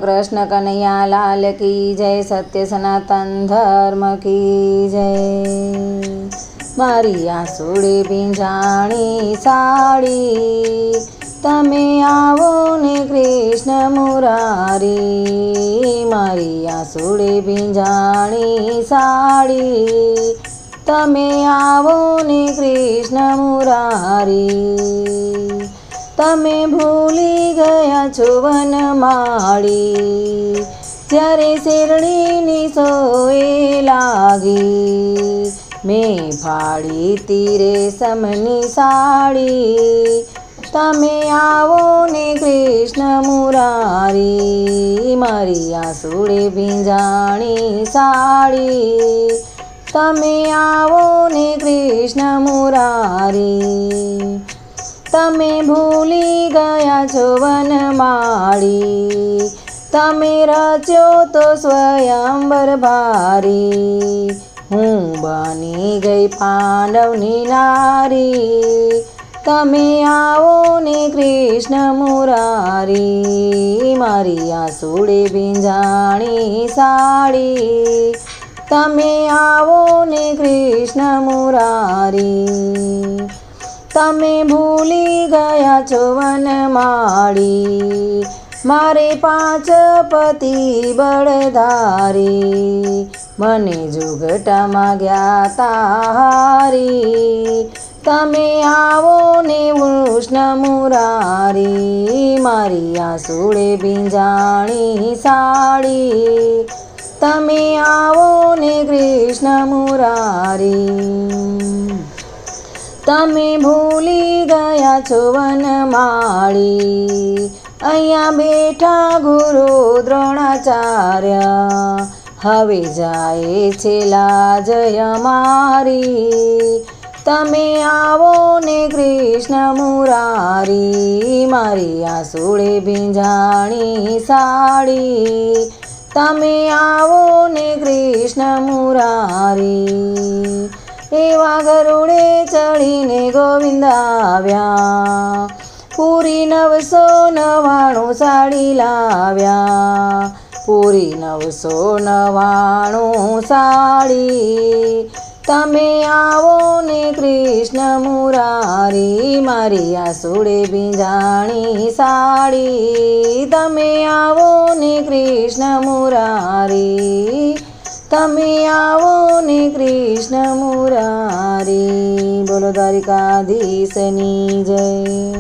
कृष्ण कन्हैया लाल की जय। सत्य सनातन धर्म की जय। मारी आसुड़े बींजाणी साड़ी तमे आवो ने कृष्ण मुरारी। मारी आसुड़े बींजाणी साड़ी तमे आवो ने कृष्ण मुरारी। तमे भूली गया છો વનમાળી જ્યારે શેરડીની સોય લાગી। મેં ફાડી તીરે સમની સાડી તમે આવો ને કૃષ્ણ મુરારી। મારી આસુડે ભીંજાણી સાડી તમે આવો ને કૃષ્ણ મુરારી। तमे भूली गया છો वनमाળી तमे रच्यो तो स्वयंवर भारी। हूँ बनी गई पांडवनी नारी तमे आवो ने कृष्ण मुरारी। मारी आसुड़े भींजाणी साड़ी तमे आवो ने कृष्ण मुरारी। तमे भूली गया છો वनमाળી मारे 5 पति बळधारी। मने जुगटा माग्या ताहारी तमे आवो ने कृष्ण मुरारी। मारी आसुड़े भींजाणी साड़ी तमे आवो ने कृष्ण मुरारी। तमे भूली गया છો वनमाળી अहींया बेठा गुरु द्रोणाचार्य हवे जाए छे लाजय मारी। तमे आवो ने कृष्ण मुरारी। मारी आसुड़े भींजाणी साड़ी तमे आवो ने कृष्ण मुरारी। एवा गरुड़े चढ़ीने गोविंद आव्या पूरी 999 साड़ी लाव्या। पूरी 999 साड़ी तमे आवो ने कृष्ण मुरारी। मारी आसुड़े भींजाणी साड़ी तमे आवो ने कृष्ण मुरारी। तमे आवो ने कृष्ण मुरारी। बोलो द्वारिकाधीशनी जय।